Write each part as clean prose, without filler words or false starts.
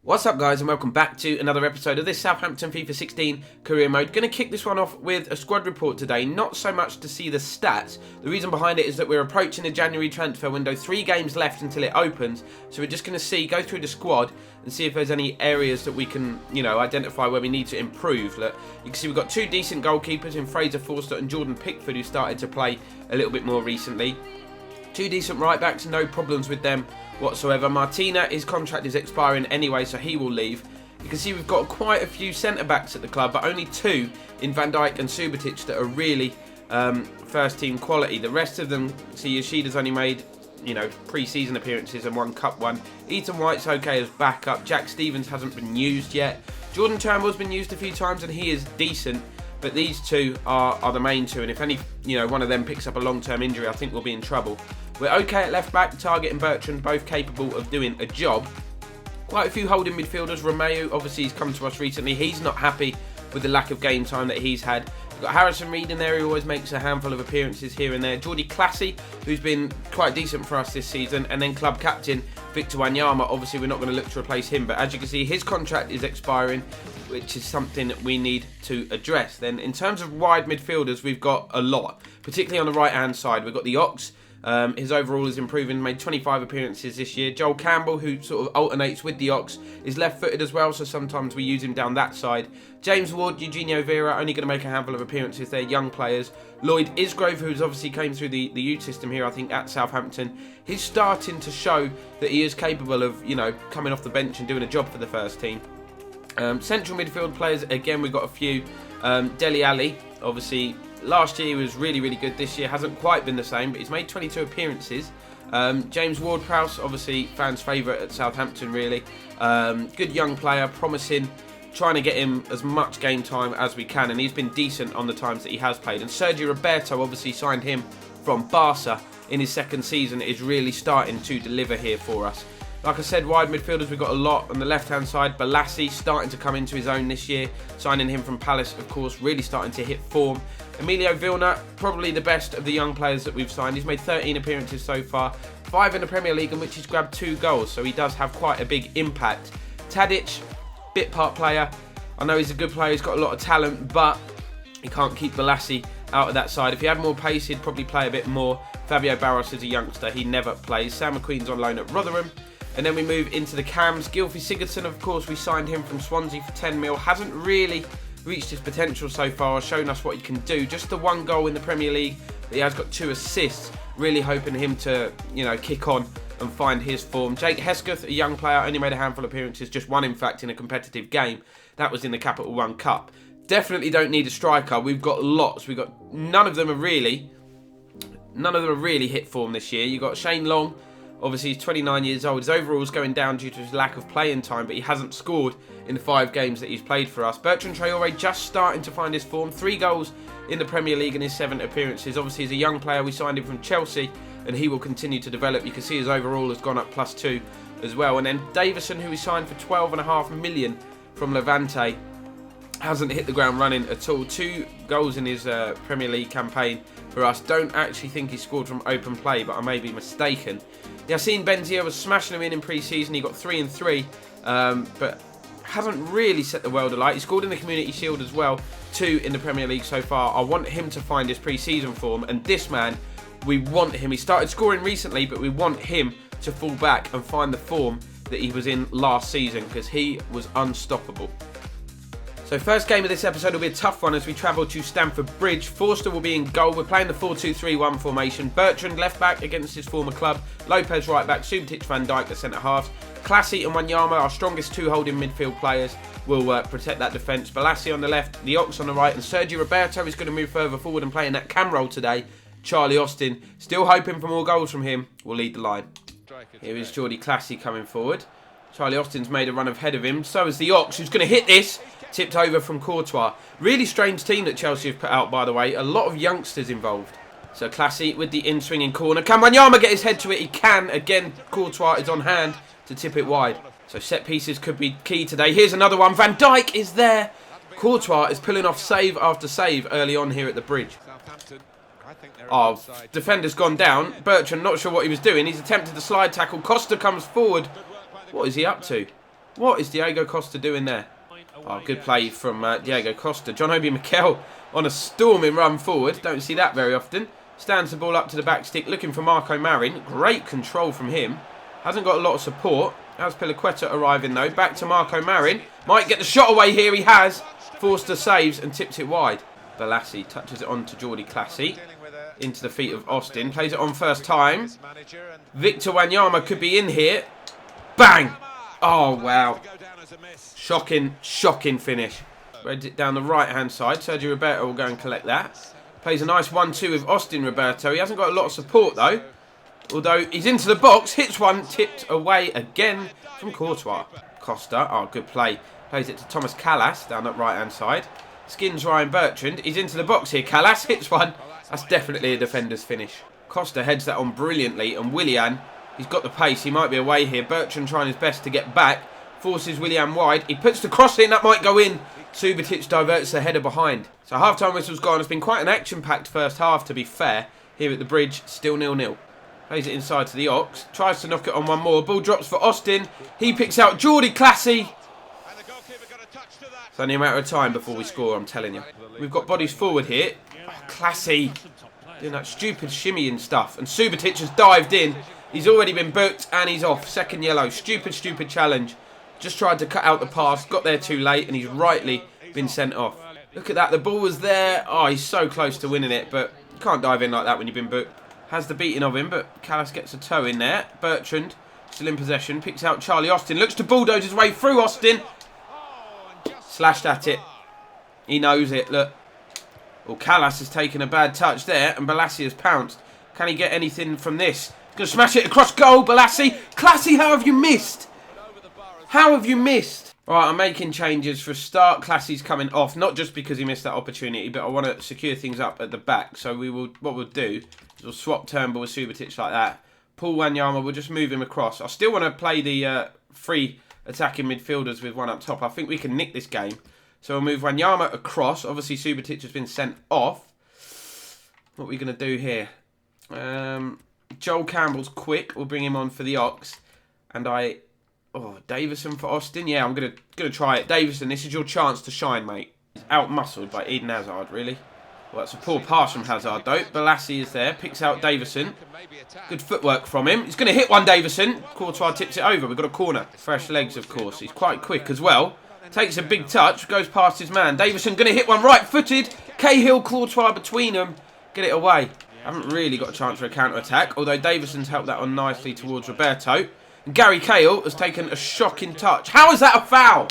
What's up guys, and welcome back to another episode of this Southampton FIFA 16 career mode. Going to kick this one off with a squad report today, not so much to see the stats. The reason behind it is that we're approaching the January transfer window, 3 games left until it opens. So we're just going to go through the squad and see if there's any areas that we can, identify where we need to improve. Look, you can see we've got 2 decent goalkeepers in Fraser Forster and Jordan Pickford, who started to play a little bit more recently. 2 decent right backs, no problems with them whatsoever. Martina, his contract is expiring anyway, so he will leave. You can see we've got quite a few centre backs at the club, but only 2 in Van Dijk and Subotic that are really first team quality. The rest of them, see, Yoshida's only made pre-season appearances and 1 cup one. Ethan White's okay as backup. Jack Stevens hasn't been used yet. Jordan Turnbull's been used a few times and he is decent. But these 2 are the main 2, and if any, one of them picks up a long-term injury, I think we'll be in trouble. We're okay at left-back, Target and Bertrand, both capable of doing a job. Quite a few holding midfielders. Romeo, obviously, he's come to us recently. He's not happy with the lack of game time that he's had. We've got Harrison Reed in there, who always makes a handful of appearances here and there. Geordie Classy, who's been quite decent for us this season. And then club captain, Victor Wanyama. Obviously, we're not going to look to replace him, but as you can see, his contract is expiring, which is something that we need to address. Then, in terms of wide midfielders, we've got a lot, particularly on the right-hand side. We've got the Ox. His overall is improving, made 25 appearances this year. Joel Campbell, who sort of alternates with the Ox, is left-footed as well, so sometimes we use him down that side. James Ward, Eugenio Vera, only going to make a handful of appearances. They're young players. Lloyd Isgrove, who's obviously came through the youth system here, I think, at Southampton. He's starting to show that he is capable of, coming off the bench and doing a job for the first team. Central midfield players, again, we've got a few. Dele Alli, obviously, last year he was really, really good. This year hasn't quite been the same, but he's made 22 appearances. James Ward-Prowse, obviously fans' favourite at Southampton, really. Good young player, promising, trying to get him as much game time as we can, and he's been decent on the times that he has played. And Sergio Roberto, obviously signed him from Barca in his 2nd season, is really starting to deliver here for us. Like I said, wide midfielders, we've got a lot. On the left-hand side, Balassi starting to come into his own this year. Signing him from Palace, of course, really starting to hit form. Emilio Vilna, probably the best of the young players that we've signed. He's made 13 appearances so far, 5 in the Premier League, in which he's grabbed 2 goals, so he does have quite a big impact. Tadic, bit part player. I know he's a good player, he's got a lot of talent, but he can't keep Balassi out of that side. If he had more pace, he'd probably play a bit more. Fabio Barros is a youngster, he never plays. Sam McQueen's on loan at Rotherham. And then we move into the cams. Gylfi Sigurdsson, of course, we signed him from Swansea for 10 mil. Hasn't really reached his potential so far, shown us what he can do. Just the 1 goal in the Premier League, but he has got 2 assists. Really hoping him to, kick on and find his form. Jake Hesketh, a young player, only made a handful of appearances, just 1 in fact in a competitive game. That was in the Capital One Cup. Definitely don't need a striker. We've got lots. We've got none of them are really hit form this year. You've got Shane Long. Obviously, he's 29 years old. His overall is going down due to his lack of playing time, but he hasn't scored in the 5 games that he's played for us. Bertrand Traore just starting to find his form. 3 goals in the Premier League in his 7 appearances. Obviously, he's a young player. We signed him from Chelsea, and he will continue to develop. You can see his overall has gone up +2 as well. And then Davison, who we signed for 12.5 million from Levante, hasn't hit the ground running at all. 2 goals in his Premier League campaign for us. Don't actually think he scored from open play, but I may be mistaken. Yassine Benzia was smashing him in pre-season. He got 3 and 3, but hasn't really set the world alight. He scored in the Community Shield as well, 2 in the Premier League so far. I want him to find his pre-season form, and this man, we want him. He started scoring recently, but we want him to fall back and find the form that he was in last season, because he was unstoppable. So first game of this episode will be a tough one as we travel to Stamford Bridge. Forster will be in goal. We're playing the 4-2-3-1 formation. Bertrand left back against his former club. Lopez right back. Subotic, Van Dijk the centre halves. Classy and Wanyama, our strongest 2 holding midfield players, will protect that defence. Balassi on the left, the Ox on the right, and Sergio Roberto is going to move further forward and play in that cam role today. Charlie Austin, still hoping for more goals from him, will lead the line. Here is Geordie Classy coming forward. Charlie Austin's made a run ahead of him. So is the Ox, who's going to hit this. Tipped over from Courtois. Really strange team that Chelsea have put out, by the way. A lot of youngsters involved. So Classy with the in-swinging corner. Can Wanyama get his head to it? He can. Again, Courtois is on hand to tip it wide. So set pieces could be key today. Here's another one. Van Dijk is there. Courtois is pulling off save after save early on here at the bridge. Oh, defender's gone down. Bertrand, not sure what he was doing. He's attempted the slide tackle. Costa comes forward. What is he up to? What is Diego Costa doing there? Oh, good play from Diego Costa. John Obi Mikel on a storming run forward. Don't see that very often. Stands the ball up to the back stick, looking for Marco Marin. Great control from him. Hasn't got a lot of support. How's Pilaqueta arriving though? Back to Marco Marin. Might get the shot away here. He has. Forster saves and tips it wide. Balassi touches it on to Jordi Classy. Into the feet of Austin. Plays it on first time. Victor Wanyama could be in here. Bang! Oh, wow. Shocking, shocking finish. Reads it down the right-hand side. Sergio Roberto will go and collect that. Plays a nice 1-2 with Austin Roberto. He hasn't got a lot of support, though. Although he's into the box. Hits one. Tipped away again from Courtois. Costa. Oh, good play. Plays it to Thomas Callas down that right-hand side. Skins Ryan Bertrand. He's into the box here. Callas hits one. That's definitely a defender's finish. Costa heads that on brilliantly. And Willian, he's got the pace. He might be away here. Bertrand trying his best to get back. Forces Willian wide. He puts the cross in. That might go in. Subotic diverts the header behind. So half-time whistle's gone. It's been quite an action-packed first half, to be fair. Here at the bridge, still 0-0. Plays it inside to the Ox. Tries to knock it on one more. Ball drops for Austin. He picks out Jordi Classy. It's only a matter of time before we score, I'm telling you. We've got bodies forward here. Oh, Classy. Doing that stupid shimmy and stuff. And Subotic has dived in. He's already been booked and he's off. Second yellow. Stupid, stupid challenge. Just tried to cut out the pass. Got there too late and he's rightly been sent off. Look at that. The ball was there. Oh, he's so close to winning it. But you can't dive in like that when you've been booked. Has the beating of him, but Callas gets a toe in there. Bertrand, still in possession. Picks out Charlie Austin. Looks to bulldoze his way through Austin. Slashed at it. He knows it, look. Well, Callas has taken a bad touch there, and Balassi has pounced. Can he get anything from this? He's going to smash it across goal, Balassi. Classy, how have you missed? How have you missed? All right, I'm making changes for a start. Classy's coming off, not just because he missed that opportunity, but I want to secure things up at the back. So what we'll do is we'll swap Turnbull with Subotic like that. Paul Wanyama, we'll just move him across. I still want to play the free attacking midfielders with one up top. I think we can nick this game. So we'll move Wanyama across. Obviously, Subotic has been sent off. What are we going to do here? Joel Campbell's quick. We'll bring him on for the Ox. And Oh, Davison for Austin. Yeah, I'm gonna try it. Davison, this is your chance to shine, mate. He's out-muscled by Eden Hazard, really. Well, that's a poor pass from Hazard, though. Balassi is there. Picks out Davison. Good footwork from him. He's going to hit one, Davison. Courtois tips it over. We've got a corner. Fresh legs, of course. He's quite quick as well. Takes a big touch. Goes past his man. Davison going to hit one right-footed. Cahill, Courtois between them. Get it away. Haven't really got a chance for a counter-attack. Although Davison's helped that on nicely towards Roberto. And Gary Cahill has taken a shocking touch. How is that a foul?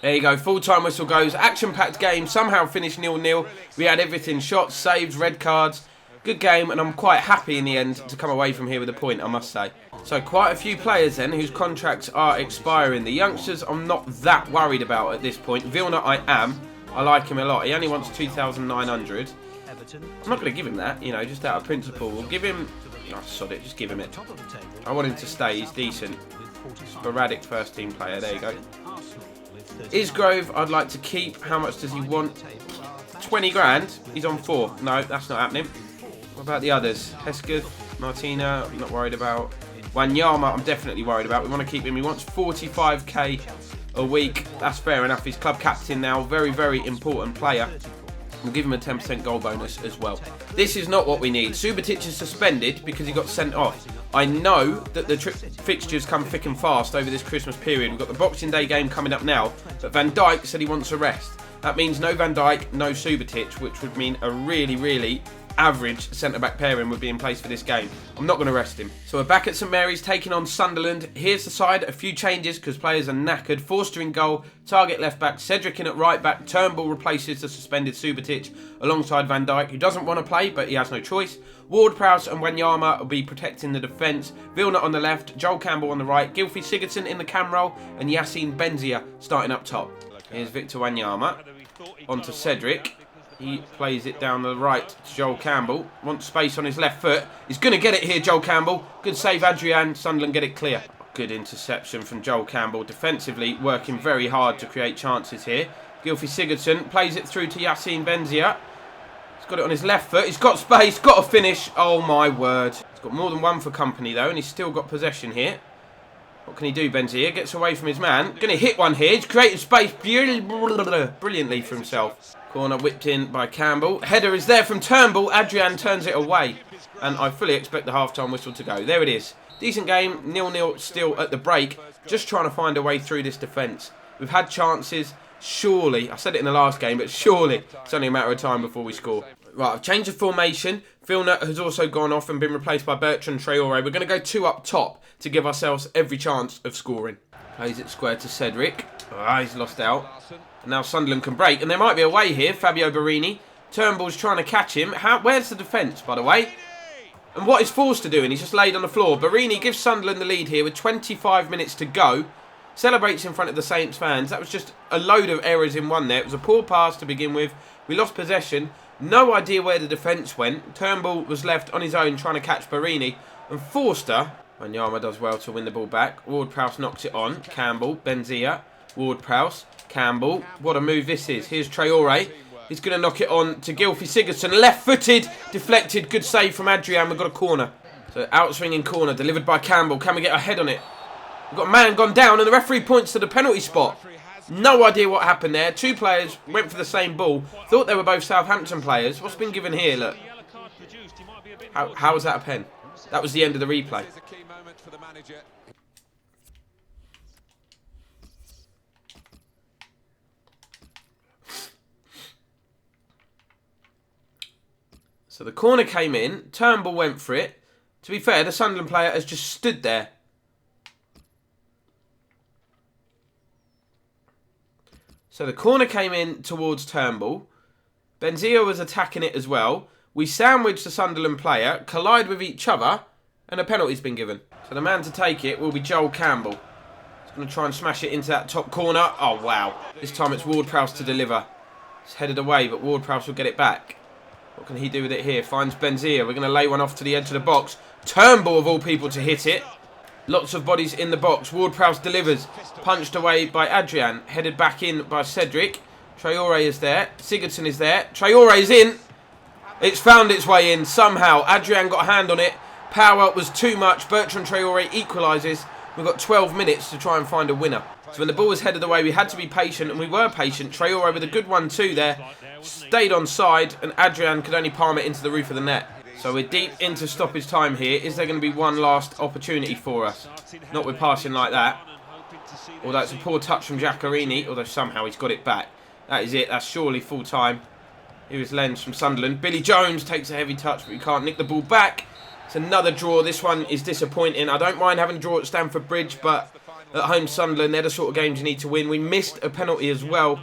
There you go, full-time whistle goes. Action-packed game, somehow finished 0-0. We had everything, shots, saves, red cards. Good game, and I'm quite happy in the end to come away from here with a point, I must say. So quite a few players then whose contracts are expiring. The youngsters I'm not that worried about at this point. Vilna I am. I like him a lot. He only wants 2,900. I'm not going to give him that, you know, just out of principle. We'll give him... Oh, sod it, just give him it. I want him to stay, he's decent. Sporadic first-team player, there you go. Isgrove, I'd like to keep. How much does he want? 20 grand. He's on 4. No, that's not happening. What about the others? Hesketh, Martina, I'm not worried about. Wanyama, I'm definitely worried about. We want to keep him. He wants 45k a week. That's fair enough. He's club captain now. Very, very important player. We'll give him a 10% goal bonus as well. This is not what we need. Subotic is suspended because he got sent off. I know that the fixtures come thick and fast over this Christmas period. We've got the Boxing Day game coming up now, but Van Dijk said he wants a rest. That means no Van Dijk, no Subotic, which would mean a really, really average centre-back pairing would be in place for this game. I'm not going to rest him. So we're back at St Mary's taking on Sunderland. Here's the side, a few changes because players are knackered. Forster in goal, Target left back, Cedric in at right back, Turnbull replaces the suspended Subotic alongside Van Dijk, who doesn't want to play but he has no choice. Ward-Prowse and Wanyama will be protecting the defence. Vilna on the left, Joel Campbell on the right, Gylfi Sigurdsson in the cam role and Yassine Benzia starting up top. Here's Victor Wanyama onto Cedric. He plays it down the right to Joel Campbell. Wants space on his left foot. He's going to get it here, Joel Campbell. Good save, Adrian. Sunderland get it clear. Good interception from Joel Campbell. Defensively, working very hard to create chances here. Gylfi Sigurdsson plays it through to Yassine Benzia. He's got it on his left foot. He's got space. Got to finish. Oh, my word. He's got more than one for company, though, and he's still got possession here. What can he do, Benzia? Gets away from his man. Going to hit one here. He's created space brilliantly for himself. Corner whipped in by Campbell. Header is there from Turnbull. Adrian turns it away. And I fully expect the half-time whistle to go. There it is. Decent game. 0-0 still at the break. Just trying to find a way through this defence. We've had chances. Surely, I said it in the last game, but surely it's only a matter of time before we score. Right, I've changed the formation. Filner has also gone off and been replaced by Bertrand Traore. We're going to go 2 up top to give ourselves every chance of scoring. Plays it square to Cedric. He's lost out. And now Sunderland can break. And there might be a way here. Fabio Barini. Turnbull's trying to catch him. Where's the defence, by the way? And what is Forster doing? He's just laid on the floor. Barini gives Sunderland the lead here with 25 minutes to go. Celebrates in front of the Saints fans. That was just a load of errors in one there. It was a poor pass to begin with. We lost possession. No idea where the defence went. Turnbull was left on his own trying to catch Barini. And Forster, Wanyama does well to win the ball back. Ward-Prowse knocks it on. Campbell, Benzia, Ward-Prowse, Campbell. What a move this is. Here's Traore. He's going to knock it on to Gylfi Sigurdsson. Left-footed, deflected. Good save from Adrian. We've got a corner. So out-swinging corner delivered by Campbell. Can we get a head on it? We've got a man gone down and the referee points to the penalty spot. No idea what happened there. 2 players went for the same ball. Thought they were both Southampton players. What's been given here? Look. How was that a pen? That was the end of the replay. So the corner came in. Turnbull went for it. To be fair, the Sunderland player has just stood there. So the corner came in towards Turnbull. Benzia was attacking it as well. We sandwiched the Sunderland player, collide with each other, and a penalty's been given. So the man to take it will be Joel Campbell. He's going to try and smash it into that top corner. Oh, wow. This time it's Ward-Prowse to deliver. It's headed away, but Ward-Prowse will get it back. What can he do with it here? Finds Benzia. We're going to lay one off to the edge of the box. Turnbull, of all people, to hit it. Lots of bodies in the box. Ward-Prowse delivers. Punched away by Adrian. Headed back in by Cedric. Traore is there. Sigurdsson is there. Traore is in. It's found its way in somehow. Adrian got a hand on it. Power was too much. Bertrand Traore equalises. We've got 12 minutes to try and find a winner. So when the ball was headed away, we had to be patient, and we were patient. Traore with a good 1-2 there. Stayed on side, and Adrian could only palm it into the roof of the net. So we're deep into stoppage time here. Is there going to be one last opportunity for us? Not with passing like that. Although it's a poor touch from Giaccherini, although somehow he's got it back. That is it. That's surely full time. Here is Lenz from Sunderland. Billy Jones takes a heavy touch, but he can't nick the ball back. It's another draw. This one is disappointing. I don't mind having a draw at Stamford Bridge, but at home Sunderland, they're the sort of games you need to win. We missed a penalty as well.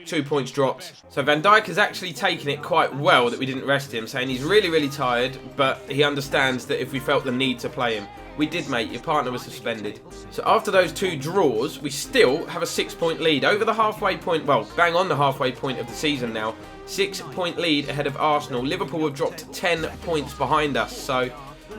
2 points dropped. So Van Dijk has actually taken it quite well that we didn't rest him, saying he's really, really tired, but he understands that if we felt the need to play him. We did, mate. Your partner was suspended. So after those 2 draws, we still have a 6-point lead. Over the halfway point, well, bang on the halfway point of the season now. 6-point lead ahead of Arsenal. Liverpool have dropped 10 points behind us. So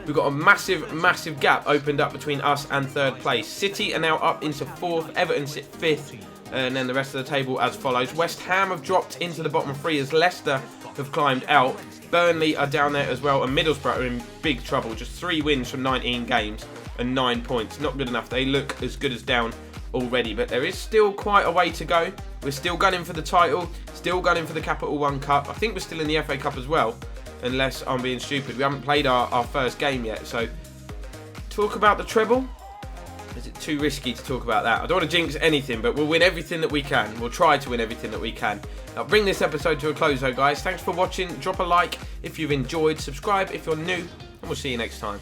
we've got a massive, massive gap opened up between us and 3rd place. City are now up into 4th. Everton sit 5th. And then the rest of the table as follows. West Ham have dropped into the bottom 3 as Leicester have climbed out. Burnley are down there as well, and Middlesbrough are in big trouble. Just 3 wins from 19 games and 9 points. Not good enough. They look as good as down already, but there is still quite a way to go. We're still gunning for the title, still gunning for the Capital One Cup. I think we're still in the FA Cup as well, unless I'm being stupid. We haven't played our first game yet, so talk about the treble. Is it too risky to talk about that? I don't want to jinx anything, but we'll win everything that we can. We'll try to win everything that we can. I'll bring this episode to a close though, guys. Thanks for watching. Drop a like if you've enjoyed. Subscribe if you're new, and we'll see you next time.